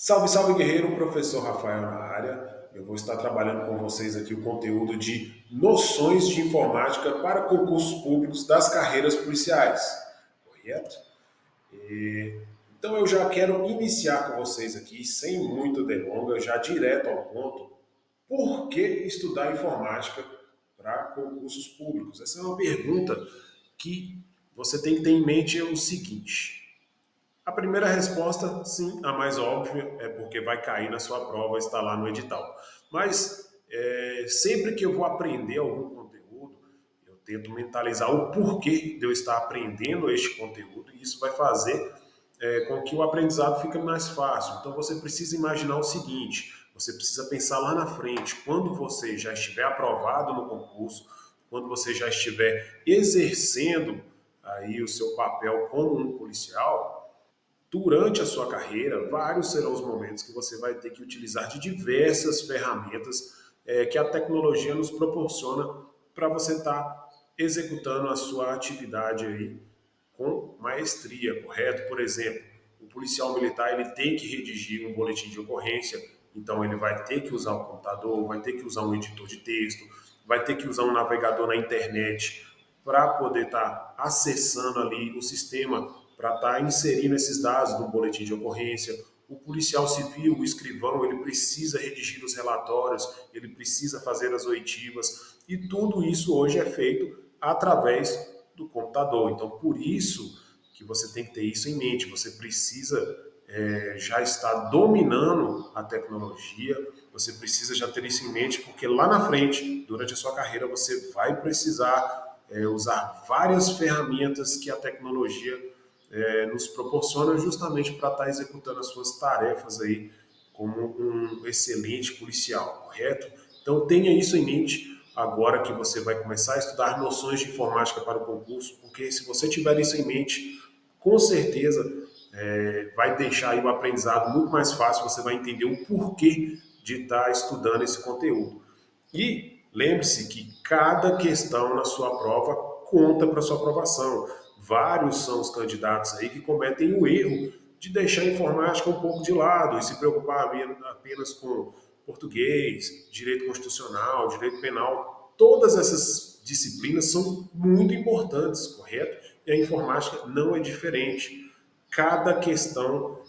Salve, salve guerreiro, professor Rafael na área. Eu vou estar trabalhando com vocês aqui o conteúdo de noções de informática para concursos públicos das carreiras policiais, correto? Então eu já quero iniciar com vocês aqui, sem muito delonga, já direto ao ponto, por que estudar informática para concursos públicos? Essa é uma pergunta que você tem que ter em mente é o seguinte. A primeira resposta, sim, a mais óbvia, é porque vai cair na sua prova, está lá no edital. Mas sempre que eu vou aprender algum conteúdo, eu tento mentalizar o porquê de eu estar aprendendo este conteúdo, e isso vai fazer com que o aprendizado fique mais fácil. Então você precisa imaginar o seguinte: você precisa pensar lá na frente, quando você já estiver aprovado no concurso, quando você já estiver exercendo aí o seu papel como um policial. Durante a sua carreira, vários serão os momentos que você vai ter que utilizar de diversas ferramentas que a tecnologia nos proporciona para você estar executando a sua atividade aí com maestria, correto? Por exemplo, o policial militar ele tem que redigir um boletim de ocorrência, então ele vai ter que usar o computador, vai ter que usar um editor de texto, vai ter que usar um navegador na internet para poder estar acessando ali o sistema, para estar inserindo esses dados no boletim de ocorrência. O policial civil, o escrivão, ele precisa redigir os relatórios, ele precisa fazer as oitivas, e tudo isso hoje é feito através do computador. Então, por isso que você tem que ter isso em mente. Você precisa já estar dominando a tecnologia, você precisa já ter isso em mente, porque lá na frente, durante a sua carreira, você vai precisar usar várias ferramentas que a tecnologia nos proporciona justamente para estar executando as suas tarefas aí como um excelente policial, correto? Então tenha isso em mente agora que você vai começar a estudar noções de informática para o concurso, porque se você tiver isso em mente, com certeza vai deixar aí o aprendizado muito mais fácil, você vai entender o porquê de estar estudando esse conteúdo. E lembre-se que cada questão na sua prova conta para sua aprovação. Vários são os candidatos aí que cometem o erro de deixar a informática um pouco de lado e se preocupar apenas com português, direito constitucional, direito penal. Todas essas disciplinas são muito importantes, correto? E a informática não é diferente. Cada questão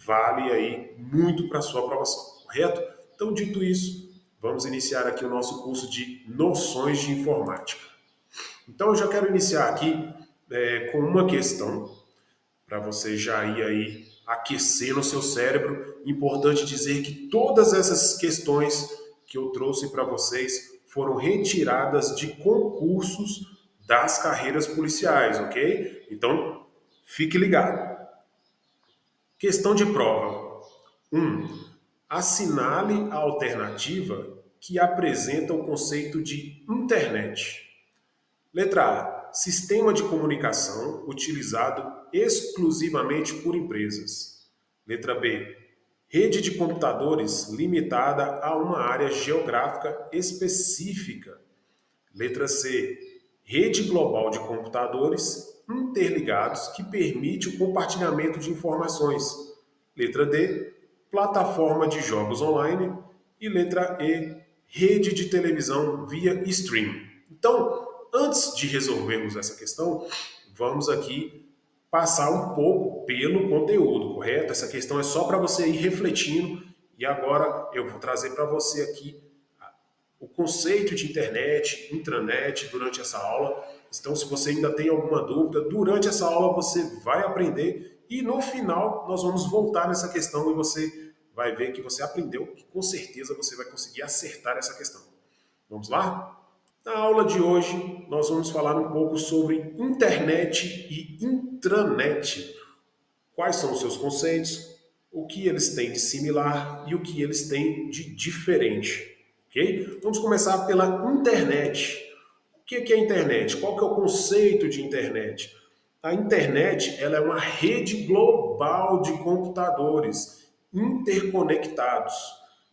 vale aí muito para a sua aprovação, correto? Então, dito isso, vamos iniciar aqui o nosso curso de noções de informática. Então, eu já quero iniciar aqui com uma questão para você já ir aí aquecendo o seu cérebro. Importante dizer que todas essas questões que eu trouxe para vocês foram retiradas de concursos das carreiras policiais, ok? Então, fique ligado. Questão de prova. 1. Assinale a alternativa que apresenta o conceito de internet. Letra A. Sistema de comunicação utilizado exclusivamente por empresas. Letra B. Rede de computadores limitada a uma área geográfica específica. Letra C. Rede global de computadores interligados que permite o compartilhamento de informações. Letra D. Plataforma de jogos online. E letra E. Rede de televisão via stream. Então, antes de resolvermos essa questão, vamos aqui passar um pouco pelo conteúdo, correto? Essa questão é só para você ir refletindo e agora eu vou trazer para você aqui o conceito de internet, intranet durante essa aula. Então, se você ainda tem alguma dúvida, durante essa aula você vai aprender e no final nós vamos voltar nessa questão e você vai ver que você aprendeu, que com certeza você vai conseguir acertar essa questão. Vamos lá? Na aula de hoje, nós vamos falar um pouco sobre internet e intranet. Quais são os seus conceitos, o que eles têm de similar e o que eles têm de diferente. Ok? Vamos começar pela internet. O que é a internet? Qual que é o conceito de internet? A internet ela é uma rede global de computadores interconectados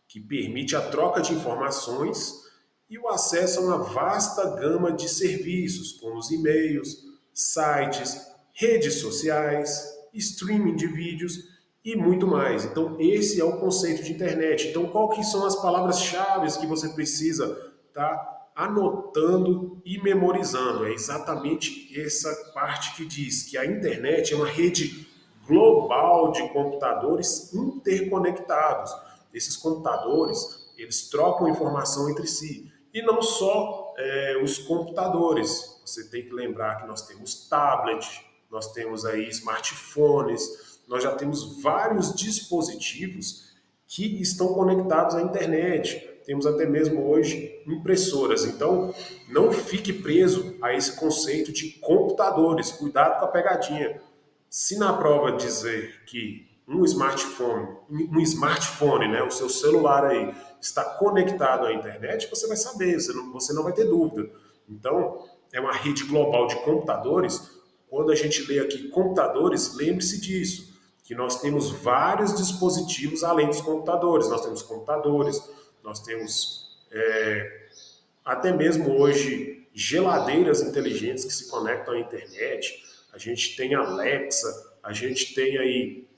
que permite a troca de informações e o acesso a uma vasta gama de serviços, como os e-mails, sites, redes sociais, streaming de vídeos e muito mais. Então, esse é o conceito de internet. Então, qual que são as palavras-chave que você precisa estar anotando e memorizando? É exatamente essa parte que diz que a internet é uma rede global de computadores interconectados. Esses computadores, eles trocam informação entre si. E não só os computadores. Você tem que lembrar que nós temos tablet, nós temos aí smartphones, nós já temos vários dispositivos que estão conectados à internet. Temos até mesmo hoje impressoras. Então, não fique preso a esse conceito de computadores. Cuidado com a pegadinha. Se na prova dizer que um smartphone, né, o seu celular aí, está conectado à internet, você vai saber, você não vai ter dúvida. Então, é uma rede global de computadores. Quando a gente lê aqui computadores, lembre-se disso, que nós temos vários dispositivos além dos computadores. Nós temos até mesmo hoje geladeiras inteligentes que se conectam à internet. A gente tem Alexa, a gente tem aí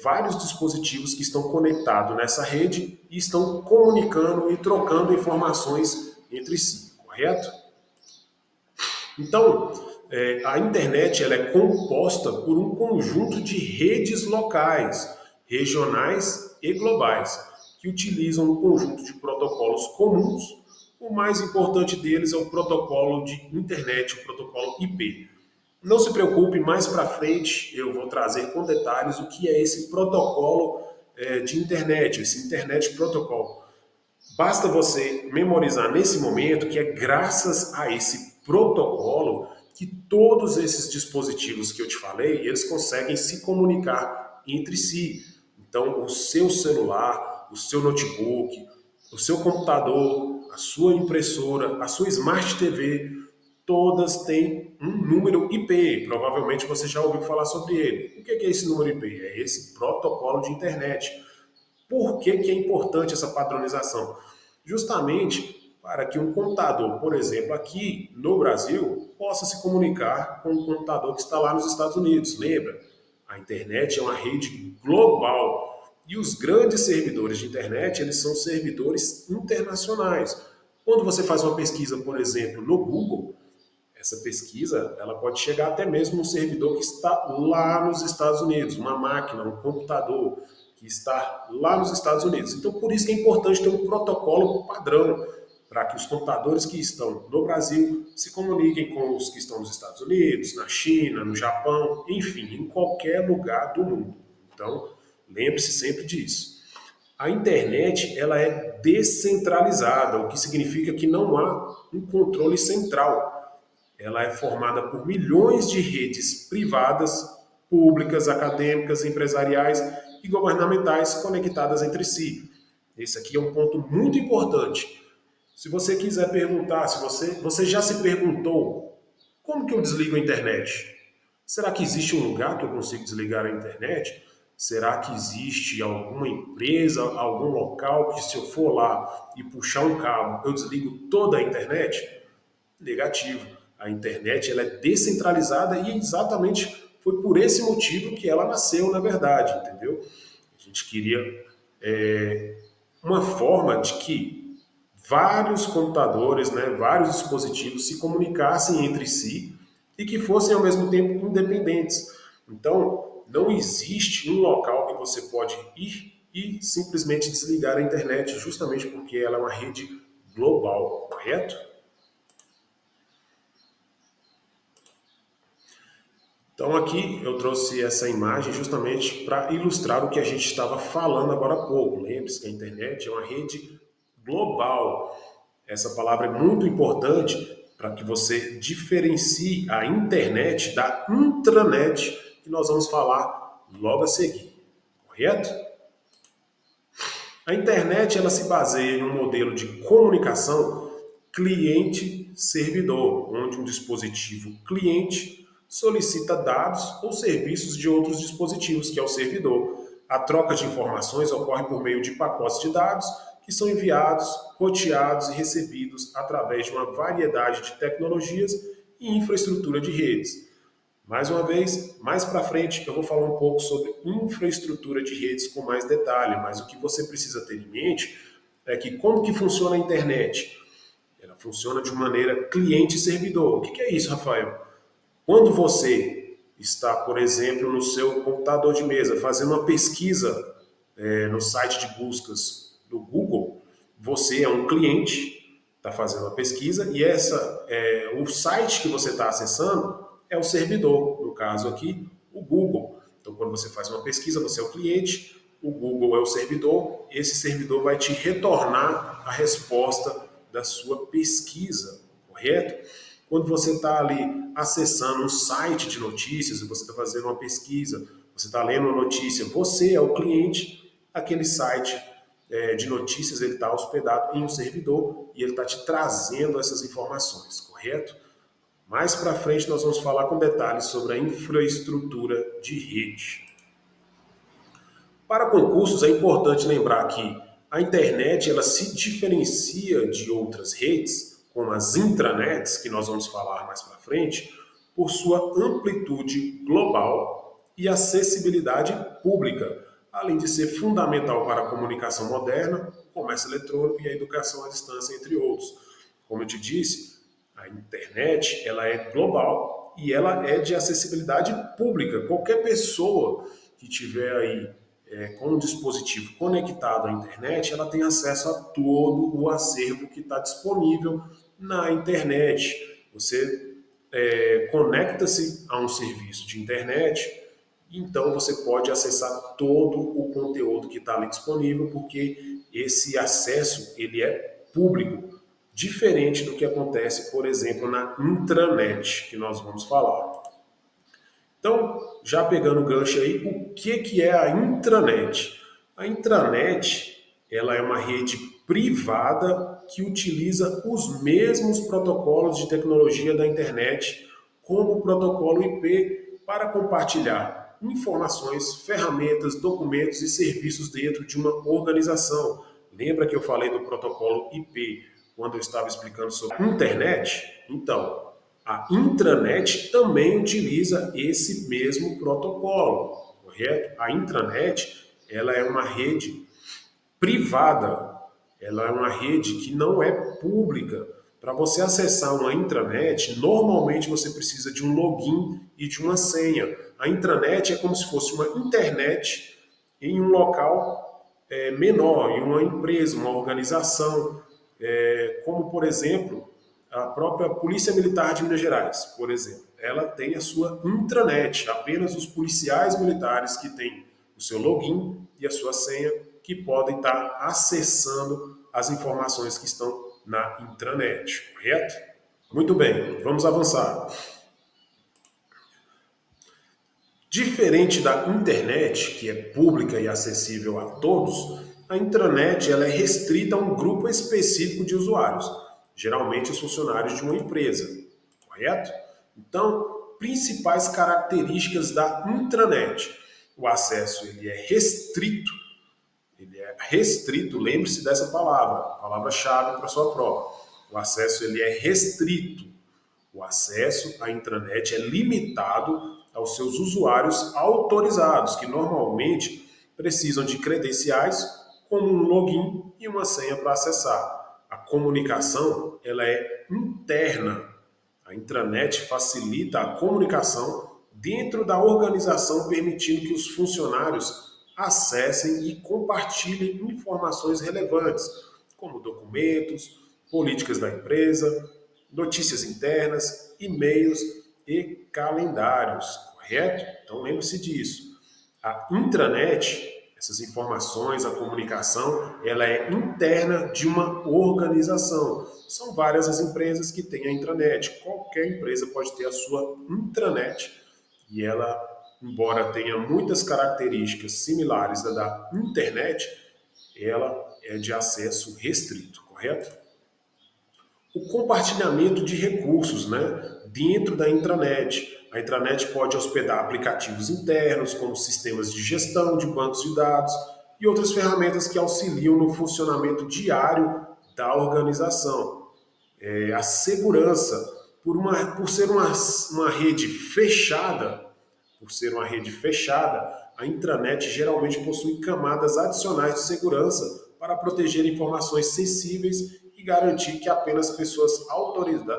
vários dispositivos que estão conectados nessa rede e estão comunicando e trocando informações entre si, correto? Então, a internet ela é composta por um conjunto de redes locais, regionais e globais, que utilizam um conjunto de protocolos comuns. O mais importante deles é o protocolo de internet, o protocolo IP. Não se preocupe, mais para frente eu vou trazer com detalhes o que é esse protocolo de internet, esse Internet Protocol. Basta você memorizar nesse momento que é graças a esse protocolo que todos esses dispositivos que eu te falei, eles conseguem se comunicar entre si. Então, o seu celular, o seu notebook, o seu computador, a sua impressora, a sua Smart TV, todas têm um número IP. Provavelmente você já ouviu falar sobre ele. O que é esse número IP? É esse protocolo de internet. Por que é importante essa padronização? Justamente para que um computador, por exemplo, aqui no Brasil, possa se comunicar com um computador que está lá nos Estados Unidos. Lembra? A internet é uma rede global e os grandes servidores de internet, eles são servidores internacionais. Quando você faz uma pesquisa, por exemplo, no Google, essa pesquisa ela pode chegar até mesmo um servidor que está lá nos Estados Unidos, uma máquina, um computador que está lá nos Estados Unidos. Então, por isso que é importante ter um protocolo padrão para que os computadores que estão no Brasil se comuniquem com os que estão nos Estados Unidos, na China, no Japão, enfim, em qualquer lugar do mundo. Então, lembre-se sempre disso. A internet ela é descentralizada, o que significa que não há um controle central. Ela é formada por milhões de redes privadas, públicas, acadêmicas, empresariais e governamentais conectadas entre si. Esse aqui é um ponto muito importante. Se você quiser perguntar, se você já se perguntou como que eu desligo a internet? Será que existe um lugar que eu consigo desligar a internet? Será que existe alguma empresa, algum local que se eu for lá e puxar um cabo, eu desligo toda a internet? Negativo. A internet ela é descentralizada e exatamente foi por esse motivo que ela nasceu, na verdade, entendeu? A gente queria uma forma de que vários computadores, né, vários dispositivos se comunicassem entre si e que fossem ao mesmo tempo independentes. Então, não existe um local que você pode ir e simplesmente desligar a internet, justamente porque ela é uma rede global, correto? Então aqui eu trouxe essa imagem justamente para ilustrar o que a gente estava falando agora há pouco. Lembre-se que a internet é uma rede global. Essa palavra é muito importante para que você diferencie a internet da intranet, que nós vamos falar logo a seguir. Correto? A internet ela se baseia em um modelo de comunicação cliente-servidor, onde um dispositivo cliente solicita dados ou serviços de outros dispositivos, que é o servidor. A troca de informações ocorre por meio de pacotes de dados que são enviados, roteados e recebidos através de uma variedade de tecnologias e infraestrutura de redes. Mais uma vez, mais para frente eu vou falar um pouco sobre infraestrutura de redes com mais detalhe, mas o que você precisa ter em mente é que como que funciona a internet? Ela funciona de maneira cliente-servidor. O que é isso, Rafael? Quando você está, por exemplo, no seu computador de mesa fazendo uma pesquisa no site de buscas do Google, você é um cliente, está fazendo uma pesquisa e o site que você está acessando é o servidor, no caso aqui, o Google. Então, quando você faz uma pesquisa, você é o cliente, o Google é o servidor, esse servidor vai te retornar a resposta da sua pesquisa, correto? Quando você está ali acessando um site de notícias, você está fazendo uma pesquisa, você está lendo uma notícia, você é o cliente, aquele site de notícias ele está hospedado em um servidor e ele está te trazendo essas informações, correto? Mais para frente nós vamos falar com detalhes sobre a infraestrutura de rede. Para concursos é importante lembrar que a internet ela se diferencia de outras redes, como as intranets, que nós vamos falar mais para frente, por sua amplitude global e acessibilidade pública, além de ser fundamental para a comunicação moderna, o comércio eletrônico e a educação à distância, entre outros. Como eu te disse, a internet ela é global e ela é de acessibilidade pública. Qualquer pessoa que tiver aí com um dispositivo conectado à internet, ela tem acesso a todo o acervo que está disponível na internet. Você conecta-se a um serviço de internet, então você pode acessar todo o conteúdo que está ali disponível, porque esse acesso ele é público, diferente do que acontece, por exemplo, na intranet, que nós vamos falar. Então, já pegando o gancho aí, o que é a intranet? A intranet, ela é uma rede privada que utiliza os mesmos protocolos de tecnologia da internet, como o protocolo IP, para compartilhar informações, ferramentas, documentos e serviços dentro de uma organização. Lembra que eu falei do protocolo IP quando eu estava explicando sobre a internet? Então, a intranet também utiliza esse mesmo protocolo, correto? A intranet, ela é uma rede privada, ela é uma rede que não é pública. Para você acessar uma intranet, normalmente você precisa de um login e de uma senha. A intranet é como se fosse uma internet em um local menor, em uma empresa, uma organização, como por exemplo a própria Polícia Militar de Minas Gerais, por exemplo, ela tem a sua intranet, apenas os policiais militares que têm o seu login e a sua senha que podem estar acessando as informações que estão na intranet, correto? Muito bem, vamos avançar. Diferente da internet, que é pública e acessível a todos, a intranet ela é restrita a um grupo específico de usuários, geralmente os funcionários de uma empresa, correto? Então, principais características da intranet. O acesso ele é restrito, lembre-se dessa palavra-chave para a sua prova. O acesso ele é restrito. O acesso à intranet é limitado aos seus usuários autorizados, que normalmente precisam de credenciais como um login e uma senha para acessar. A comunicação ela é interna. A intranet facilita a comunicação dentro da organização, permitindo que os funcionários acessem e compartilhem informações relevantes, como documentos, políticas da empresa, notícias internas, e-mails e calendários, correto? Então lembre-se disso. A intranet, essas informações, a comunicação, ela é interna de uma organização. São várias as empresas que têm a intranet. Qualquer empresa pode ter a sua intranet e ela, embora tenha muitas características similares da internet, ela é de acesso restrito, correto? O compartilhamento de recursos, né, dentro da intranet. A intranet pode hospedar aplicativos internos, como sistemas de gestão de bancos de dados e outras ferramentas que auxiliam no funcionamento diário da organização. A segurança. Por ser uma rede fechada, a intranet geralmente possui camadas adicionais de segurança para proteger informações sensíveis e garantir que apenas pessoas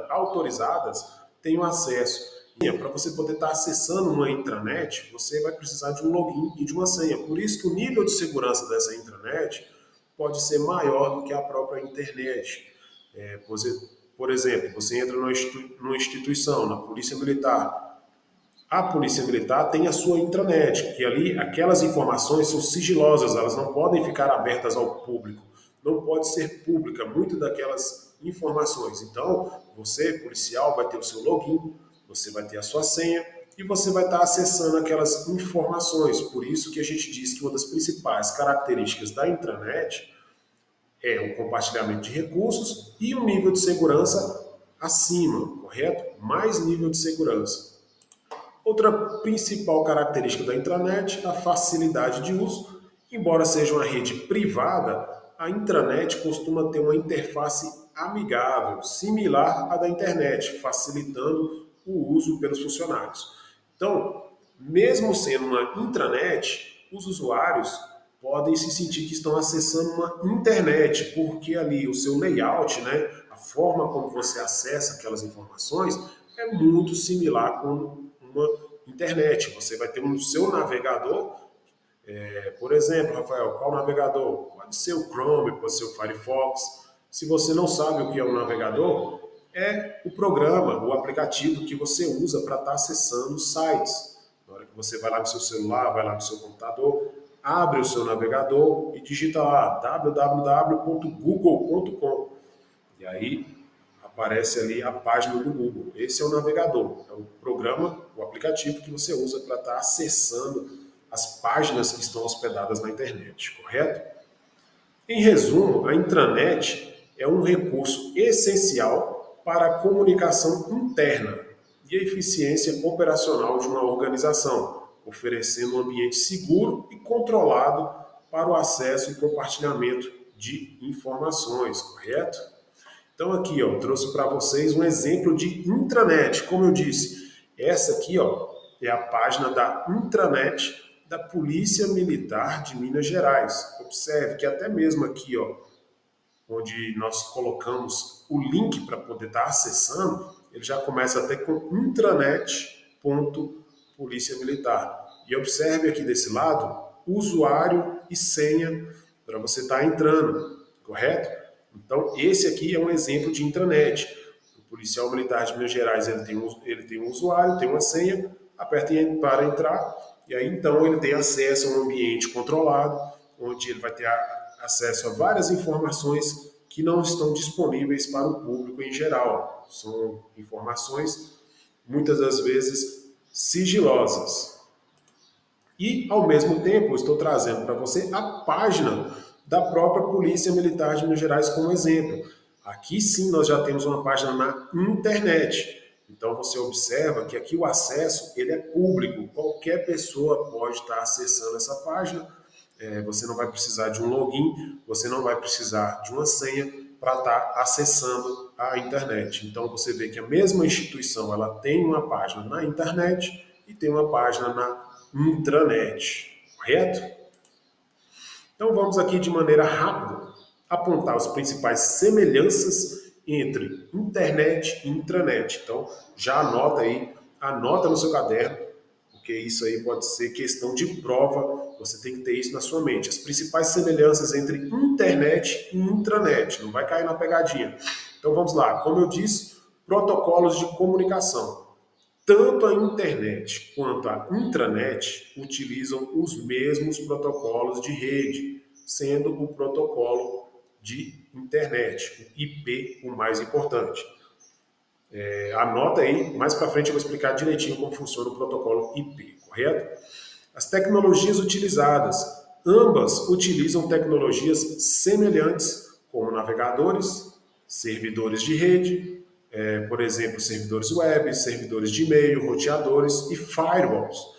autorizadas tenham acesso. Para você poder estar acessando uma intranet, você vai precisar de um login e de uma senha. Por isso que o nível de segurança dessa intranet pode ser maior do que a própria internet. Por exemplo, você entra numa instituição, na Polícia Militar. A Polícia Militar tem a sua intranet, que ali aquelas informações são sigilosas, elas não podem ficar abertas ao público, não pode ser pública muito daquelas informações. Então, você, policial, vai ter o seu login, você vai ter a sua senha e você vai estar acessando aquelas informações. Por isso que a gente diz que uma das principais características da intranet é o compartilhamento de recursos e o nível de segurança acima, correto? Mais nível de segurança. Outra principal característica da intranet é a facilidade de uso. Embora seja uma rede privada, a intranet costuma ter uma interface amigável, similar à da internet, facilitando o uso pelos funcionários. Então, mesmo sendo uma intranet, os usuários podem se sentir que estão acessando uma internet, porque ali o seu layout, né, a forma como você acessa aquelas informações, é muito similar com uma internet. Você vai ter um seu navegador, por exemplo, Rafael, qual navegador? Pode ser o Chrome, pode ser o Firefox. Se você não sabe o que é um navegador, é o programa, o aplicativo que você usa para estar acessando sites. Na hora que você vai lá no seu celular, vai lá no seu computador, abre o seu navegador e digita lá www.google.com. E aí aparece ali a página do Google. Esse é o navegador, é o programa, o aplicativo que você usa para estar acessando as páginas que estão hospedadas na internet, correto? Em resumo, a intranet é um recurso essencial para a comunicação interna e a eficiência operacional de uma organização, oferecendo um ambiente seguro e controlado para o acesso e compartilhamento de informações, correto? Então aqui, ó, trouxe para vocês um exemplo de intranet. Como eu disse, essa aqui, ó, é a página da intranet da Polícia Militar de Minas Gerais. Observe que até mesmo aqui, ó, onde nós colocamos o link para poder estar acessando, ele já começa até com intranet.polícia militar. E observe aqui desse lado, usuário e senha para você estar entrando, correto? Então, esse aqui é um exemplo de intranet. O policial militar de Minas Gerais ele tem um usuário, tem uma senha, aperta para entrar, e aí então ele tem acesso a um ambiente controlado, onde ele vai ter acesso a várias informações que não estão disponíveis para o público em geral. São informações, muitas das vezes, sigilosas. E, ao mesmo tempo, eu estou trazendo para você a página da própria Polícia Militar de Minas Gerais como exemplo. Aqui sim nós já temos uma página na internet. Então você observa que aqui o acesso ele é público. Qualquer pessoa pode estar acessando essa página. Você não vai precisar de um login, você não vai precisar de uma senha para estar acessando a internet. Então você vê que a mesma instituição ela tem uma página na internet e tem uma página na intranet, correto? Então vamos aqui de maneira rápida apontar as principais semelhanças entre internet e intranet. Então já anota aí, anota no seu caderno, porque isso aí pode ser questão de prova, você tem que ter isso na sua mente. As principais semelhanças entre internet e intranet, não vai cair na pegadinha. Então vamos lá, como eu disse, protocolos de comunicação. Tanto a internet quanto a intranet utilizam os mesmos protocolos de rede, sendo o protocolo de internet, o IP, o mais importante. Anota aí, mais para frente eu vou explicar direitinho como funciona o protocolo IP, correto? As tecnologias utilizadas, ambas utilizam tecnologias semelhantes, como navegadores, servidores de rede, por exemplo, servidores web, servidores de e-mail, roteadores e firewalls.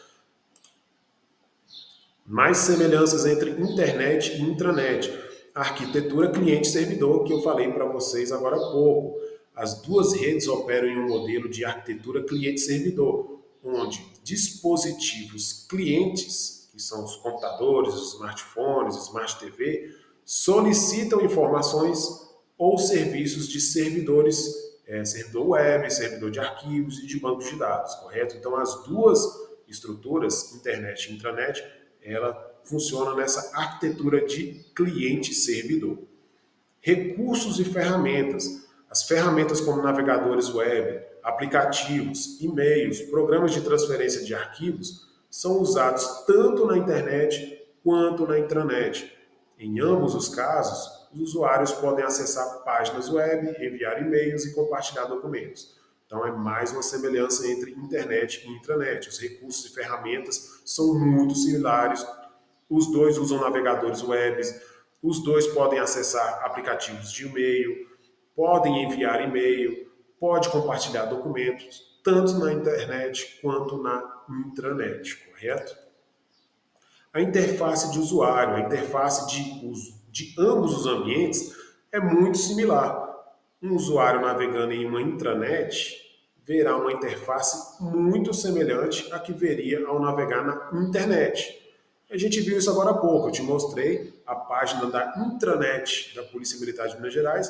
Mais semelhanças entre internet e intranet. A arquitetura cliente-servidor, que eu falei para vocês agora há pouco. as duas redes operam em um modelo de arquitetura cliente-servidor, onde dispositivos clientes, que são os computadores, os smartphones, smart TV, solicitam informações ou serviços de servidores, servidor web, servidor de arquivos e de bancos de dados, correto? Então, as duas estruturas, internet e intranet, ela funciona nessa arquitetura de cliente-servidor. Recursos e ferramentas. As ferramentas como navegadores web, aplicativos, e-mails, programas de transferência de arquivos são usados tanto na internet quanto na intranet. Em ambos os casos, os usuários podem acessar páginas web, enviar e-mails e compartilhar documentos. Então é mais uma semelhança entre internet e intranet. Os recursos e ferramentas são muito similares. Os dois usam navegadores web, os dois podem acessar aplicativos de e-mail, podem enviar e-mail, pode compartilhar documentos, tanto na internet quanto na intranet, correto? A interface de usuário, a interface de uso de ambos os ambientes é muito similar. Um usuário navegando em uma intranet verá uma interface muito semelhante à que veria ao navegar na internet. A gente viu isso agora há pouco, eu te mostrei a página da intranet da Polícia Militar de Minas Gerais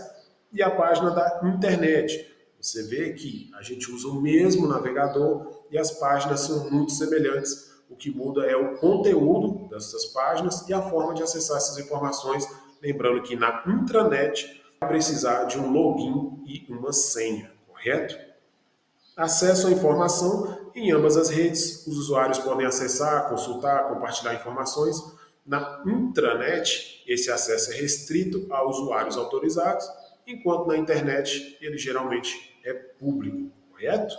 e a página da internet. Você vê que a gente usa o mesmo navegador e as páginas são muito semelhantes. O que muda é o conteúdo dessas páginas e a forma de acessar essas informações. Lembrando que na intranet vai precisar de um login e uma senha, correto? Acesso à informação em ambas as redes. Os usuários podem acessar, consultar, compartilhar informações. Na intranet, esse acesso é restrito a usuários autorizados, enquanto na internet ele geralmente é público, correto?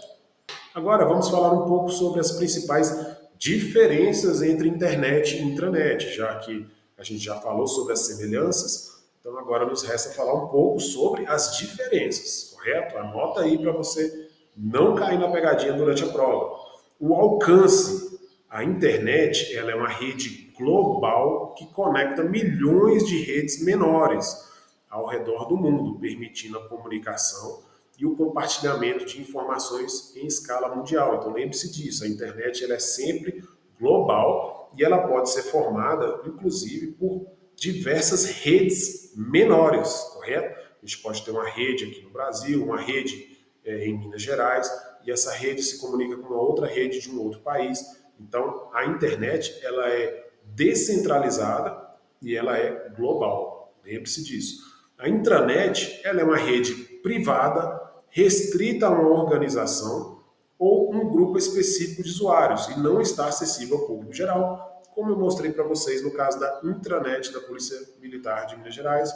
Agora vamos falar um pouco sobre as principais diferenças entre internet e intranet, já que a gente já falou sobre as semelhanças, então agora nos resta falar um pouco sobre as diferenças, correto? Anota aí para você não cair na pegadinha durante a prova. O alcance. A internet ela é uma rede global que conecta milhões de redes menores ao redor do mundo, permitindo a comunicação e o compartilhamento de informações em escala mundial. Então lembre-se disso, a internet ela é sempre global e ela pode ser formada, inclusive, por diversas redes menores, correto? A gente pode ter uma rede aqui no Brasil, uma rede em Minas Gerais, e essa rede se comunica com uma outra rede de um outro país. Então, a internet ela é descentralizada e ela é global. Lembre-se disso. A intranet ela é uma rede privada, restrita a uma organização ou um grupo específico de usuários e não está acessível ao público geral, como eu mostrei para vocês no caso da intranet da Polícia Militar de Minas Gerais,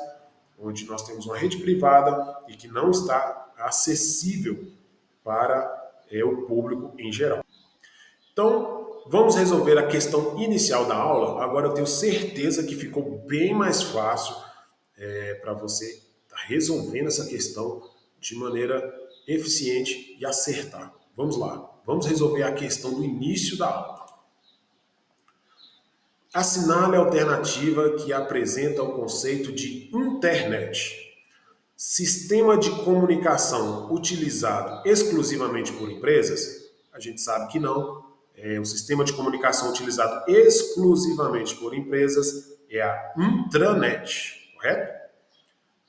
onde nós temos uma rede privada e que não está acessível para o público em geral. Então, vamos resolver a questão inicial da aula. Agora eu tenho certeza que ficou bem mais fácil para você estar resolvendo essa questão de maneira eficiente e acertar. Vamos lá, vamos resolver a questão do início da aula. Assinale a alternativa que apresenta o conceito de internet. Sistema de comunicação utilizado exclusivamente por empresas? A gente sabe que não. O sistema de comunicação utilizado exclusivamente por empresas é a intranet, correto?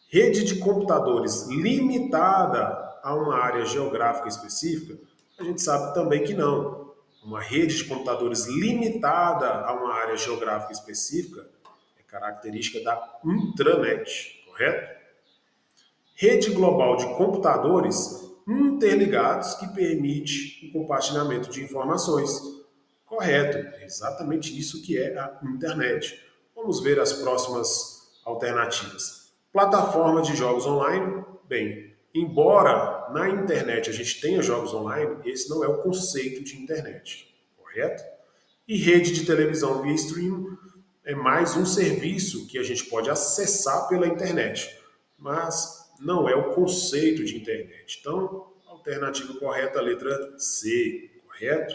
Rede de computadores limitada a uma área geográfica específica? A gente sabe também que não. Uma rede de computadores limitada a uma área geográfica específica é característica da intranet, correto? Rede global de computadores interligados que permite o compartilhamento de informações. Correto, é exatamente isso que é a internet. Vamos ver as próximas alternativas. Plataforma de jogos online. Bem, embora na internet a gente tenha jogos online, esse não é o conceito de internet, correto? E rede de televisão via streaming é mais um serviço que a gente pode acessar pela internet, mas não é o conceito de internet. Então, a alternativa correta é a letra C, correto?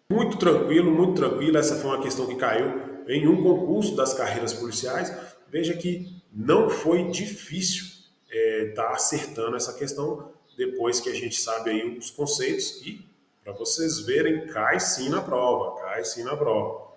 Muito tranquilo. Essa foi uma questão que caiu em um concurso das carreiras policiais. Veja que não foi difícil estar acertando essa questão. depois que a gente sabe aí os conceitos e, para vocês verem, cai sim na prova, cai sim na prova.